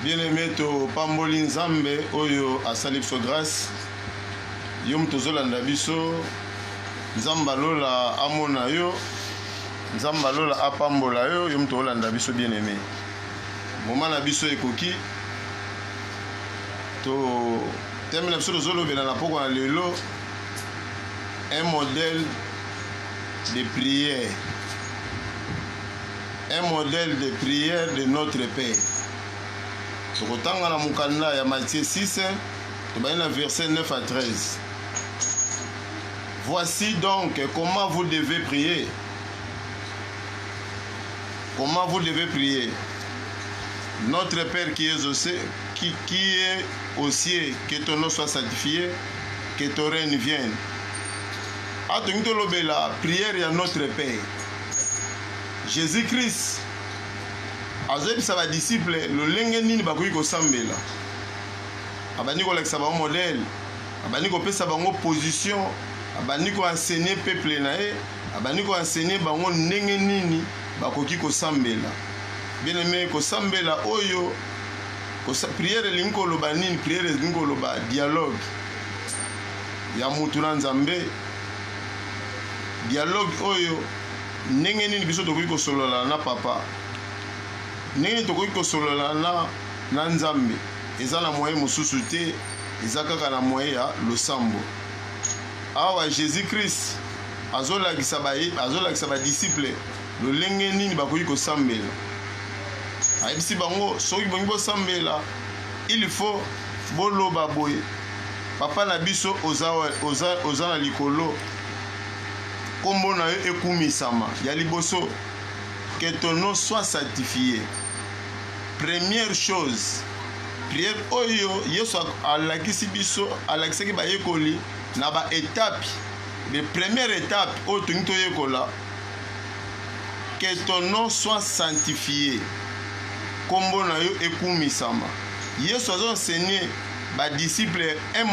Bien-aimé to pamboli nzambe oyo asali biso grâce yo mutozolanda biso nzamba lola amona yo nzamba lola apambola yo yo mutolanda biso bien-aimé moma na biso ekoki to teme na biso tozolobela na poko na lelo un modèle de prière, un modèle de prière de notre Père. Tokotanga na mukanda ya Matthieu 6, tobaina verset 9 à 13. Voici donc comment vous devez prier. Comment vous devez prier. Notre Père qui est aux cieux, que ton nom soit sanctifié, que ton règne vienne. La prière à notre Père. Jésus-Christ azobisa ba disciple lo lenge nini bakoki kosambela abani kolakisa ba modèle abani kopesa bango position abani ko enseigner peuple na ye abani ko enseigner bango ndenge nini bakoki kosambela bien aimé kosambela oyo prière lingo loba nini prière lingo loba dialogue ya mutu na nzambe dialogue oyo ndenge nini biso tokoki kosolola na papa ndenge tokoki kosolola na nzambe eza na moyen mosusu te eza kaka na moyen ya losambo awa Jésus-Christ azolakisa badisciple lolenge nini bakoki kosambela ayebisi bango soki bongi bosambela il faut boloba boye papa na biso oza na likolo kombo na yo ekumisama ya liboso que ton nom soit sanctifié. Première chose, prière oyo yeso alakisi biso alakisaki bayekoli na ba étape. La première étape oyo tongi toyekola que ton nom soit sanctifié. Kombo na yo ekumisama. Yeso azo enseigner ba disciple un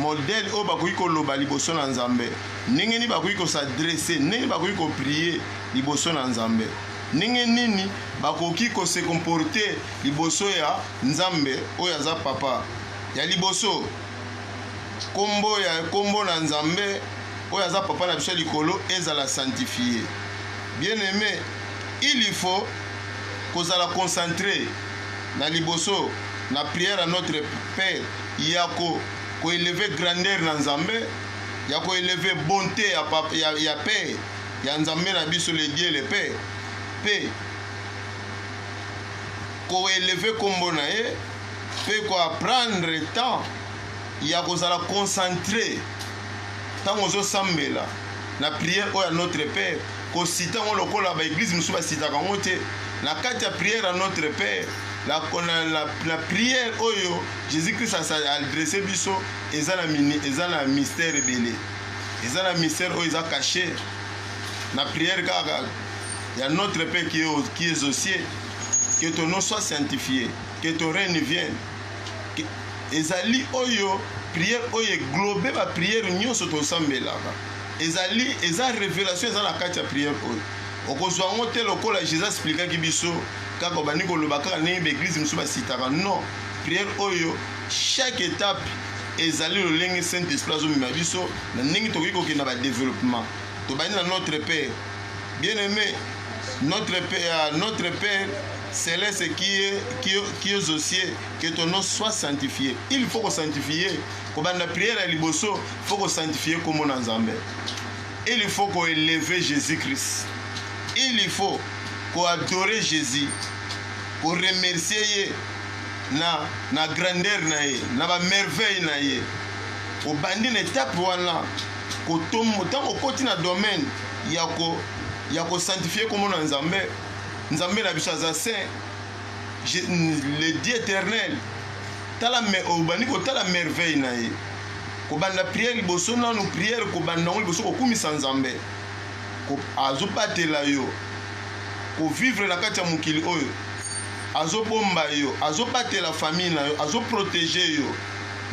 modèle oyo bakoki koloba liboso na nzambe ndenge nini bakoki kosadresse ndenge bakoki koprier liboso na nzambe ndenge nini bakoki kose comporter liboso ya nzambe oyo aza papa ya liboso kombo na nzambe oyo aza papa na biso likolo ezala sanctifié. Bien aimé, il faut kozala concentré na liboso na prière à notre Père yako ko élever grandeur na nzambe ya ko élever bonté ya Père ya nzambe na biso le Dieu le Père pe ko élever kombo na ye pe ko apprendre temps ya ko sala concentrer tango zo sambela na prière oya notre Père ko cita ngo lokola ba église musu ba cita kango te na kati ya prière à notre Père la prière oyo Jésus-Christ a adressé biso eza na mystère belé eza na mystère oyo eza caché na prière kaka ya notre Père qui est aux cieux, que ton nom soit sanctifié, que ton règne vienne. Ezali oyo prière oyo globé ba prière nyonso to sambelaka ezali eza révélation eza na kati ya prière oyo okozwa ngo te lokola Jésus expliquaki biso kaka bani koloba kaka ndenge église musu basitaka non prière oyo chaque étape ezali lolenge Saint-Esprit azomema biso na ndenge tokoki kokenda ba développement to bani na notre Père bien aimé notre Père céleste qui est aux cieux, que ton nom soit sanctifié. Il faut qu'on sanctifie. Quand on a prière à liboso, il faut qu'on sanctifie comme on a zambé. Il faut qu'on élève Jésus-Christ. Il faut qu'on adore Jésus, qu'on remercie na grandeur na ba merveille na ye. Au bandi na étape wana, ko tomo tango koti na domaine ya ko sanctifier comme on a zambé. Nzambe na biso aza saint le Dieu éternel tala me obani ko tala merveille na ye ko banda prière liboso na no prière ko banda ngo liboso ko kumisa nzambe ko azobatela yo ko vivre na kati ya mukili oyo azobomba yo azobatela famille na yo azoprotéger yo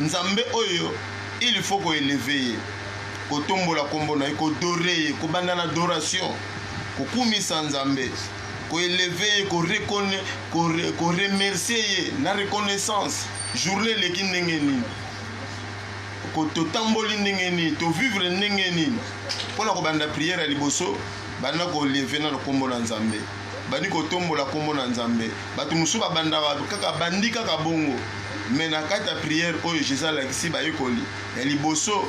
nzambe oyo il faut ko élever ko tombola kombo na ye ko dorer ko banda na adoration ko kumisa nzambe koelever koremercier na reconnaissance journée leki ndenge nini totamboli ndenge nini tovivre ndenge nini mpona kobanda priere ya liboso banda koleve na nkombo na nzambe bandi kotombola nkombo na nzambe bato mosusu babandaka kaka bandi kaka bongo me na kati ya priere oyo jésus alakisi bayekoli ya liboso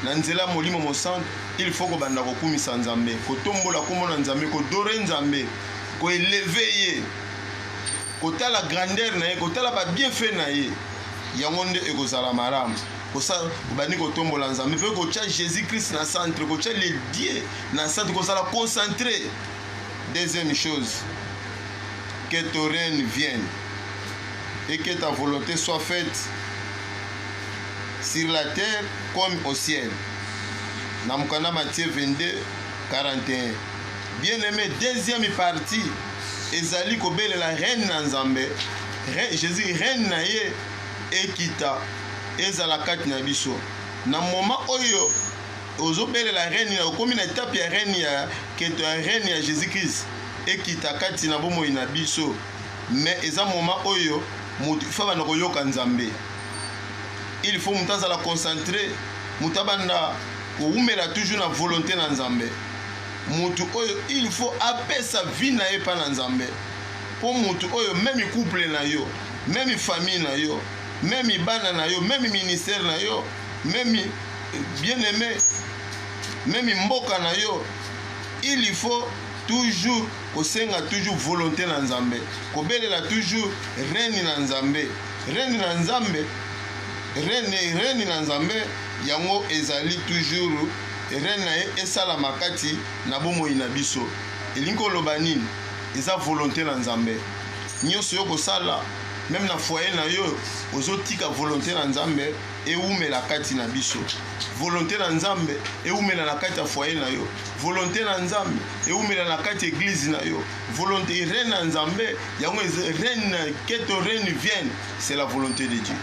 na nzela molimo mosantu il faut kobanda kokumisa nzambe kotombola nkombo na nzambe kodore nzambe koeleve ye kotala grandeur na ye kotala babienfait na ye yango nde ekozala malamu obandi kotombola nzambe mpe kotya jésus christ na centre kotya le dieu na centre kozala concentré. Deuxième chose, que ton règne vienne et que ta volonté soit faite sur la terre comme au ciel. Namkana Matthieu 22, 41. Bien-aimé, deuxième partie, ezali kobele la reine na nzambe. Jésus reine na ye ekita ezala kati na biso. Na moment oyo ozobele la reine na okomi na étape ya reine ya keto ya reine ya Jésus Christ ekita kati na bomoi na biso. Mais eza moment oyo mutu fa bana koyoka nzambe. Il faut mutazala concentré mutabanda koumela toujours na volonté na nzambe. Mutu oyo il faut apesa vie na ye pa na nzambe. Po mutu oyo même couple na yo, même famille na yo, même bana na yo, même ministère na yo, même bien-aimé, même mboka na yo, il faut toujours kosenga toujours volonté na nzambe. Kobelela toujours reine na nzambe. Reine na nzambe. Reine na nzambe yango ezali toujours reine na ye esala makati na bomoi na biso. Elingi koloba nini? Eza volonté na nzambe. Nyonso yo kosala même na foyer na yo ozotika volonté na nzambe eumela kati na biso. Volonté na nzambe eumela na kati ya foyer na yo. Volonté na nzambe eumela na kati ya église na yo. Volonté reine na nzambe yango reine que ton reine vienne, c'est la volonté de Dieu.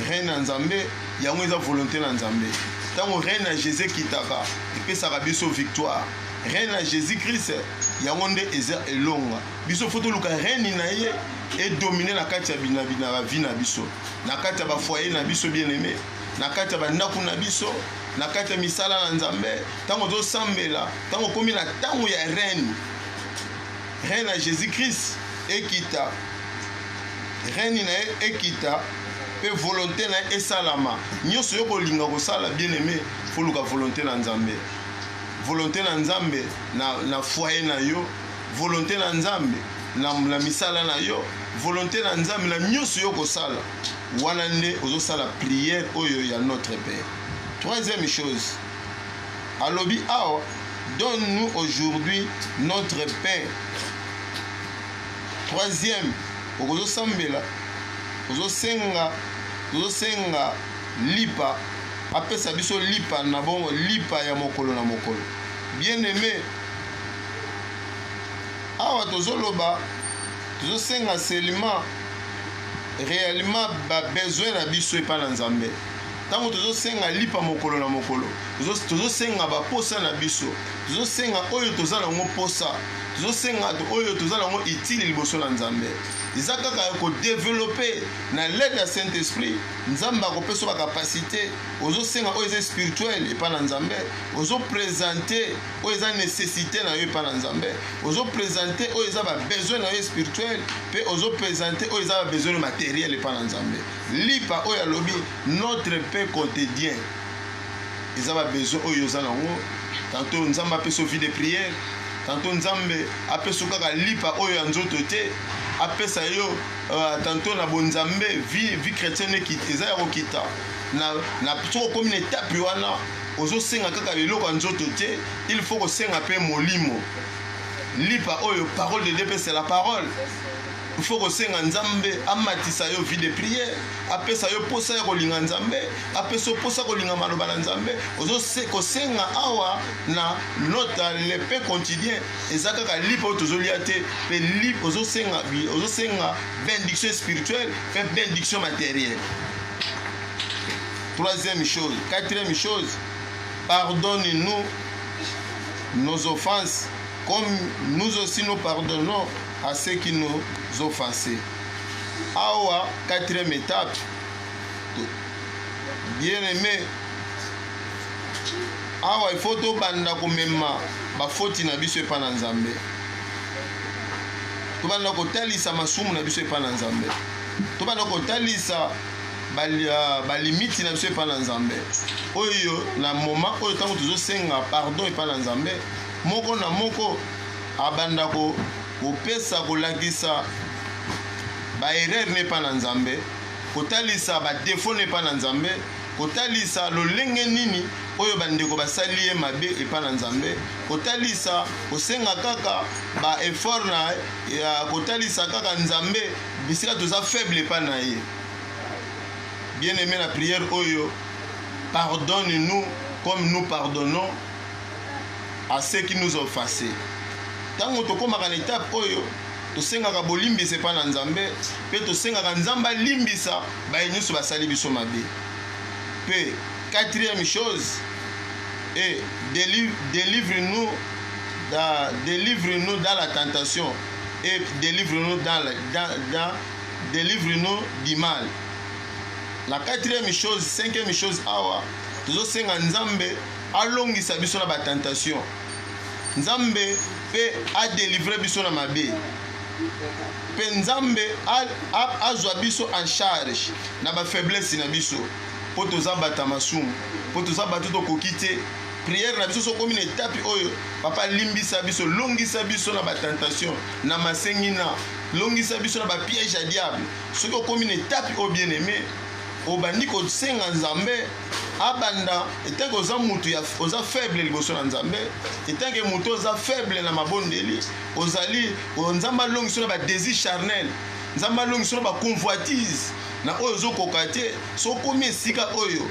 Reine na nzambe yango eza volonté na nzambe. Tango reine na Jésus kitaka epesaka biso victoire. Reine na Jésus Christ yango nde eza elonga. Biso foto luka reine na ye et dominer la kati ya bina la vie na biso. Na kati ya ba foyer na biso bien-aimé. Na kati ya bandaku na biso, na kati ya misala na nzambe, tango zo sambela, tango komi na tango ya reine. Reine na Jésus Christ ekita. Reine na ye ekita. Pe volonté na esalama. Nyonso yo kolinga kosala bien-aimé, faut luka volonté na nzambe. Volonté na nzambe na foyer na yo, volonté na nzambe na misala na yo, volonté na nzambe na nyonso yo kosala. Wana nde ozosala prière oyo ya notre Père. Troisième chose, alobi awa, donne-nous aujourd'hui notre pain. Troisième, okozosambela ozosenga lipa apesa biso lipa na bongo lipa ya mokolo na mokolo. Bien-aimé, awa tozoloba tozosenga seulement réellement ba besoin na biso epa na nzambe. Tango tozosenga lipa mokolo na mokolo, tozosenga baposa na biso, tozosenga oyo tozala ngo posa, tozosenga oyo tozala ngo utile liboso na nzambe. Eza kaka ko développer na l'aide ya Saint-Esprit, nzambe akopesa ba capacité, ozosenga oyo eza spirituel epa na nzambe, ozo présenter oyo eza nécessité na yo epa na nzambe, ozo présenter oyo eza ba besoin na yo spirituel, pe ozo présenter oyo eza ba besoin matériel epa na nzambe. Lipa oyo alobi notre pain quotidien. Eza ba besoin oyo eza nango. Tantôt nzambe apesa vie de prière, tantôt nzambe apesa kaka lipa oyo ya nzoto te, apesa yo tantôt na bonzambe vie chrétienne qui eza ya kokita na soko komi na étape wana ozosenga kaka biloko ya nzoto te, il faut kosenga mpe molimo. Lipa oyo parole de Dieu pe c'est la parole. Il faut kosenga nzambe amatisa yo vie de prière, apesa yo posa ya kolinga nzambe, apesa posa kolinga maloba na nzambe. Ozo kosenga awa na nota le pain quotidien ezaka ka lipa tozolia te, pe lipa ozosenga bénédiction spirituelle, pe bénédiction matérielle. Troisième chose, quatrième chose, pardonne-nous nos offenses comme nous aussi nous pardonnons à ceux qui nous offensent. Awa, quatrième étape, bien aimé, awa il faut to banda komema ba faute na biso epa na Nzambe. To banda kotalisa masumu na biso epa na Nzambe. To banda kotalisa ba limite na biso epa na Nzambe. Oyo na moment oyo tango tuzo senga pardon epa na Nzambe, moko na moko abanda ko kopesa kolakisa ba erreur nepa na Nzambe, kotalisa ba défaut nepa na Nzambe, kotalisa lolenge nini oyo bandeko basali ye mabe epa na Nzambe, kotalisa kosenga kaka ba effort na ya kotalisa kaka Nzambe bisika toza faible epa na ye. Bien aimé, la prière oyo, pardonne-nous comme nous pardonnons à ceux qui nous ont offensés. Tango tokomaka na étape oyo tosengaka bolimbisa epa na Nzambe, pe tosengaka Nzambe alimbisa baye nyonso basali biso mabe. Pe quatrième chose, et délivre-nous dans la tentation et délivre-nous délivre-nous du mal. La quatrième chose, cinquième chose awa, tozosenga Nzambe alongisa biso na ba tentation. Nzambe pe a délivrer biso na mabe. Pe Nzambe azwa biso en charge na ba faiblesse na biso. Po tozabata masumu, po tozabata to kokite. Prière na biso so comme une étape oyo, papa limbisa biso, longisa biso na ba tentation, na masengina, longisa biso na ba piège à diable. Ce que comme une étape au bien-aimé, obandi kosenga Nzambe abanda etanke oza mutu ya oza faible liboso na Nzambe, etanke mutu oza faible na mabondeli, ozali Nzambe alongiso na ba désir charnel, Nzambe alongiso na ba convoitise na oyo ozokoka te, so komi esika oyo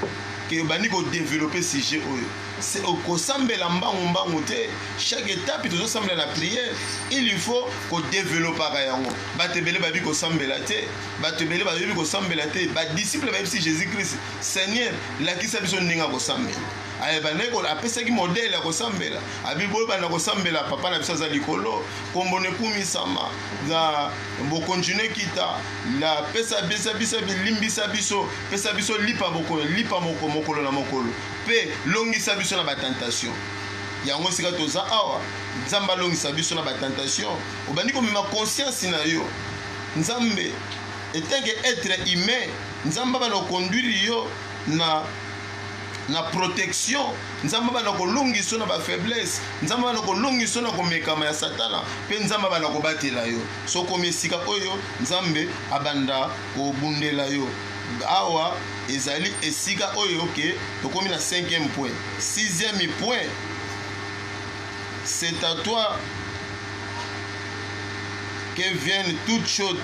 ke obandi kodévelopper sujet oyo. C'est okosambela mbangu te, chaque étape tozosambela na prière, il faut ko développer yango. Batebele babi kosambela te, batebele babi kosambela te, ba disciple babi si Jésus-Christ Seigneur lakisa biso ndinga kosambela. Aye baneko apesa ki modèle ya kosambela, abi boy bana kosambela papa na biso za likolo, kombone kumisama, za bo continuer kita, la pesa bisa limbisa biso, pesa biso lipa mokolo na mokolo. Pe longisa biso na ba tentation. Yango sika toza awa, Nzambe longisa biso na ba tentation. Obandi ko mema conscience na yo. Nzambe etant que être humain, Nzambe ba no conduire yo na protection. Nzambe ba no kolongisa na ba faiblesse. Nzambe ba no kolongisa na komekama ya satana. Pe Nzambe ba no kobatela yo. So komi sika oyo, Nzambe abanda ko bundela yo. Awa ezali esika oyo ke tokomi na cinquième point. Sixième point, c'est à toi que viennent toutes choses,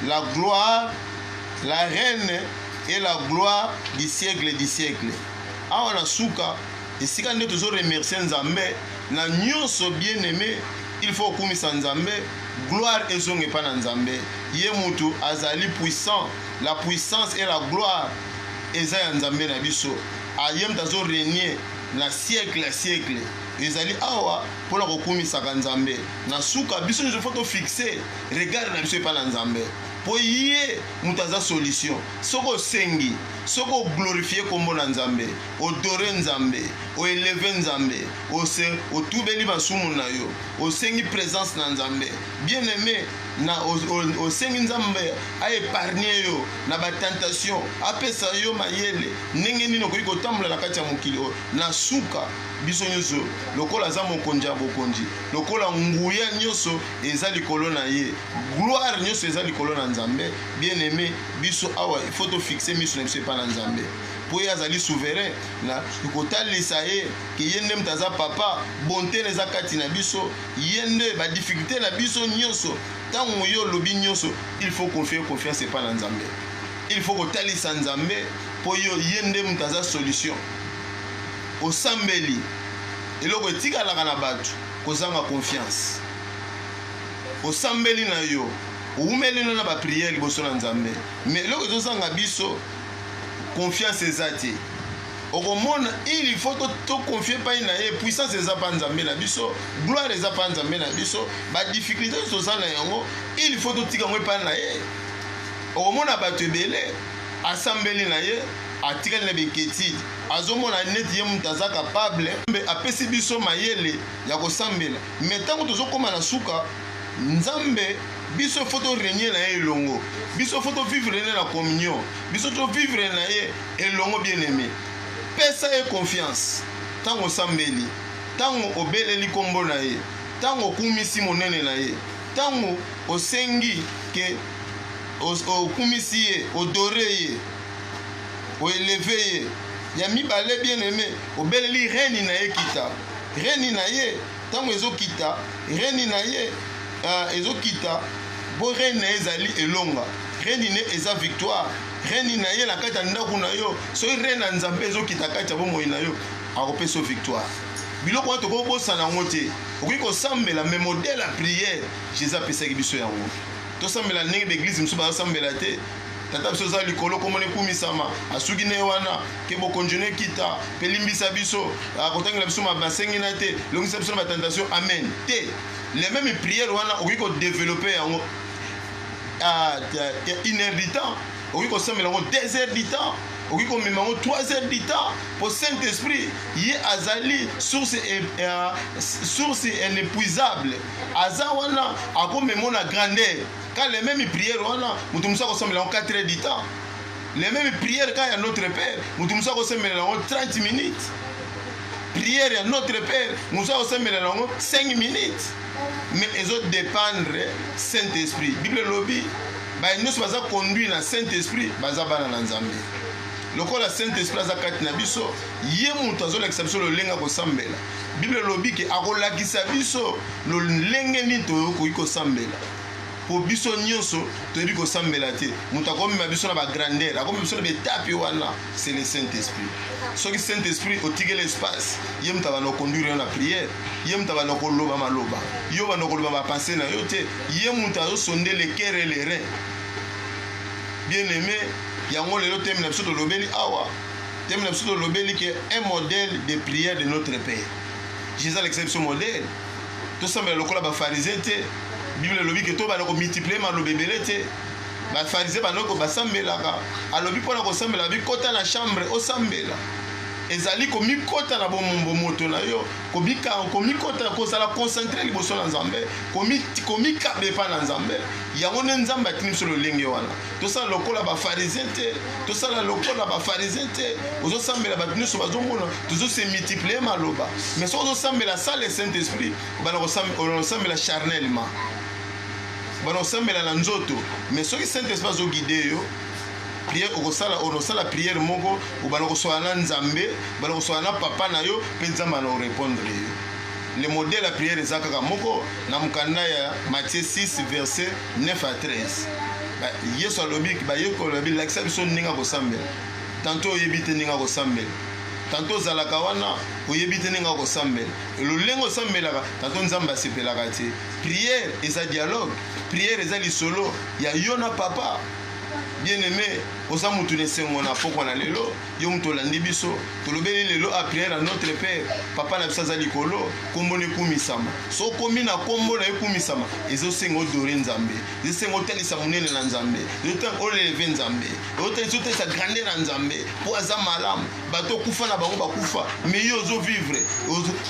la gloire, la reine et la gloire du siècle du siècle. Awa na suka esika nde tozo remercier Nzambe na nyonso bien aimé, il faut kumisa Nzambe, gloire ezonge pa na Nzambe. Ye mutu azali puissant, la puissance et la gloire eza ya Nzambe na biso. Ayem tazo régner na siècle à siècle. Ezali awa pour la kokumisa Nzambe. Na suka biso nous faut to fixer regard na biso pa na Nzambe. Po ye mutaza solution. Soko sengi, soko glorifier kombo na Nzambe, odore Nzambe, o élever Nzambe, o tubeli masumu na yo, o sengi présence na Nzambe. Bien aimé, na o sengi Nzambe a épargner yo na ba tentation, apesa yo mayele, ndenge nini okoki kotambola na kati ya mokili na suka biso nyonso lokola za mokonzi ya bokonzi, lokola nguya nyonso eza likolo na ye, gloire nyonso eza likolo na Nzambe. Bien aimé, biso awa il faut to fixer miso na biso pa na Nzambe. Po ye azali souverain na kotalisa ye ke ye nde mtaza papa, bonté na kati na biso, ye nde ba difficulté na biso nyonso. Tango yo lobi nyonso, il faut confiance pa na Nzambe. Il faut kotalisa Nzambe po yo ye nde mtaza solution. Osambeli eloko etikalaka na bato kozanga confiance. Osambeli na yo oumeli na ba prière liboso na Nzambe, mais eloko ezosanga biso confiance ezati. okomona il faut to confier pa na ye puissance eza pa nzambe na biso gloire eza pa nzambe na biso ba difficulté toza na yango il faut to tika ngwe pa na ye okomona bato ebele asambeli na ye atikali na beketidi azomona neti ye mutu aza capable mbe apesi biso mayele ya kosambela me ntango tozokóma na suka nzambe biso faut to régner na ye elongo biso faut to vivre ne na communion biso to vivre na ye elongo bien aimé pesa ye confiance ntango osambeli ntango obeleli nkombo na ye ntango okumisi monene na ye ntango osengi ke okumisi ye odore ye oeleve ye ya mibale bien aimé obeleli reni na ye kita reni na ye ntango ezokita reni na ye ezokita bo reni na ye ezali elonga reni ne eza victoire reni na ye na kati ya ndako na yo soki reni na nzambe ezokita kati ya bomoi na yo akopesa victoire biloko wana tokobosana yango te okoki kosambela me modele ya priere jésus apesaki biso yango tosambela ndenge baeglise mosusu bazosambela te tata biso oza likolo komona ekumisama asuki na ye wana ke bokonzi ne kita mpe limbisa biso akotangela biso basengi na te longisa biso na batentation amen te le même prière wana okoki kodevelope yango 1 heure du temps okoki kosambela yango 2 heures du temps okoki komema yango 3 heures du temps po saint esprit ye azali source inépuisable aza wana akomema na grandeur quand les mêmes prières wana mutu musa kosambela yango 4 heures du temps les mêmes prières quand ya notre père mutu musa kosambela yango 30 minutes prière ya notre père musa kosambela yango 5 minutes mais ezo dépendre saint esprit bible lobi ba nyonso baza conduit na saint esprit baza bana na nzambe lokola saint esprit aza kati na biso ye mutu azolakisa biso lolenga kosambela bible lobi ke akolakisa biso lolenge nini toyokoki kosambela po biso nyonso toyebi kosambela te mutu akomema biso na bagrandeur akomema biso na betape wana c'est le saint esprit soki saint esprit otikeli espace ye mutu abana okonduire yo na prière ye mutu abana okoloba maloba yo bana okoloba bapense na yo te ye mutu azosonde le cœur et le rein bien aimé yango lelo teme na biso tolobeli awa teme na biso tolobeli ke un modèle de prière de notre père jésus alekisa biso modèle tosambela lokola bafarisien te bible elobi ke to bana komultiplie maloba ebele te bafarisien banoko basambelaka alobi mpona kosambela bikota na chambre osambela ezali komikota na bomombo moto na yo komikota kozala concentre liboso na nzambe komikabe epa na nzambe yango nde nzambe atini biso lolenge wana tosala lokola bafarisien te tosala lokola bafarisien te ozosambela bato nyonso bazomona tozose multiplie maloba mais soki ozosambela sa le saint esprit obana kosambela charnellement bana kosambela na nzoto mais soki saint esprit azoguide yo prière okosala prière moko obana kosola na nzambe bana kosola na papa na yo mpe nzambe ana orépondre yo le modèle ya prière eza kaka moko na mokanda ya Matthieu 6 verset 9 à 13 yesu alobi bayekoli alobi lakisa biso ndenge akosambela tanto oyebi te ndenge akosambela tanto ozalaka wana oyebi te ndenge akosambela lolenge osambelaka tanto nzambe asepelaka te prière eza dialogue prière eza lisolo ya yo na papa bien aimé oza mutu nesengo na pokwa na lelo yo mutu olandi biso tolobeli lelo a prière à notre père papa na biso aza likolo kombo na ekumisama so okomi na kombo na ekumisama ezosenga odore nzambe ezosenga otalisa monene na nzambe ezosenga oleleve nzambe ezotalisa grandeur na nzambe mpo aza malamu bato okufa na bango bakufa mais yo ozovivre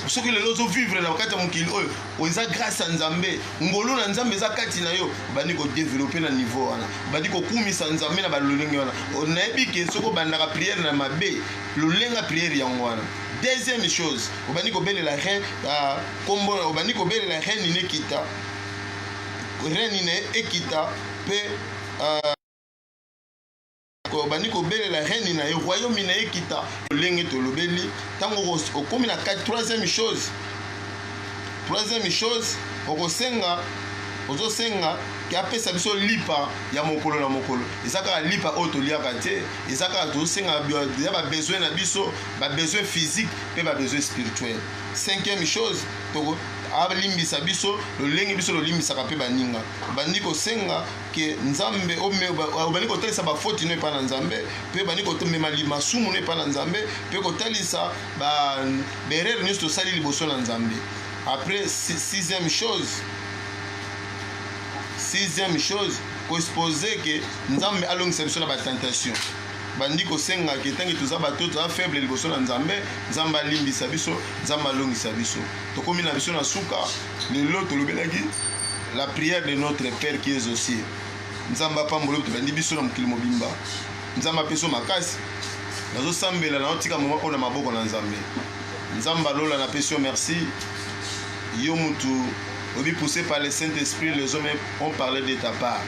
soki lelo ozovivre na kati ya mokili oyo eza grâce ya nzambe ngolu na nzambe eza kati na yo obandi kodevelope na niveau wana obandi kokumisa nzambe na balolenge wana onayebi ke soki obandaka priere na mabe lolenga priere yango wana deuxième chose obandi kobelela rein kombo obandi kobelela rein nini ekita rein nini ekita mpe obandi kobelela reine na ye royaume na ye ekita lolenge tolobeli ntango okomi na troisième chose ozosenga ke apesa biso lipa ya mokolo na mokolo eza kaka lipa oyo toliaka te eza kaka tozosenga ya babesoin na biso babesoin physique mpe babesoin spirituel cinquième chose alimbisa biso lolenge biso lolimbisaka mpe baninga bandi kosenga ke nzambe obandi kotalisa bafoti no epa na nzambe mpe bandi komema masumu no epa na nzambe mpe kotalisa berere nyonso tosali liboso na nzambe. Après sixième chose koexpose ke nzambe alongisa biso na batentation bandi kosenga ke tangi toza bato toza faible liboso na nzambe nzambe alimbisa biso nzambe alongisa biso tokomi na biso na suka lelo tolobelaki la prière de notre Père qui est aux cieux nzambe apamboli tobandi biso na mokili mobimba nzambe apeso makasi nazosambela naotika moma oyo na maboko na nzambe nzambe alola napesi yo merci yo mutu obi poussé par le Saint-Esprit les hommes ont parlé de ta part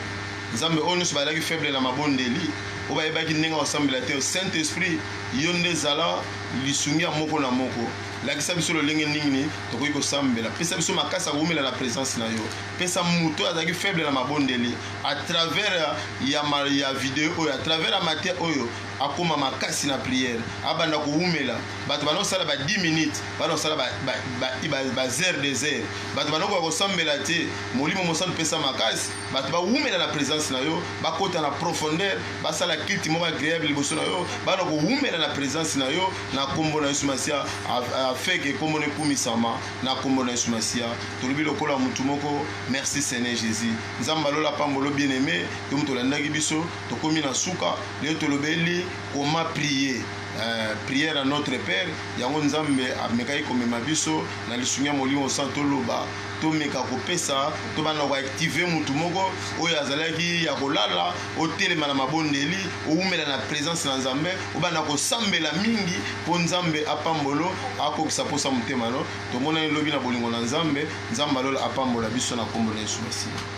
nzambe oyo nyonso bazalaki faible na mabondeli oyo bayebaki ndenge osambela te Saint-Esprit yo nde ezala lisungi ya moko na moko lakisa biso lolenge nini tokoki kosambela pesa biso makasi ya koumela na présence na yo pesa moto azalaki faible na mabondeli à travers ya video oyo à travers ya matière oyo akoma makasi na prière abanda koumela bato banosala ba 10 minutes banosala ba heure des heures bato banokoka kosambela te molimo mosano pesa makasi bato baumela na présence na yo bakota na profondeur basala kiti moko agréable liboso na yo bana koumela na présence na yo na kombo na Yesu Masia afeke kombo ne kumisama na kombo na Yesu Masia tolobi lokola mutu moko merci Seigneur Jésus nzamba lola pambolo bien aimé to mutu landaki biso tokomi na suka leo tolobeli comment prier prière à notre Père yango nzambe amekaki komema biso na lisunya molimo santo loba tomeka kopesa to bana ko activer mutu moko oyo azalaki ya kolala otelema na mabondeli oumela na présence na nzambe obana kosambela mingi po nzambe apambolo akokisa posa mutema no tomona lobi na bolingo na nzambe nzamba lola apambola biso na kombo na Yesu Masiya.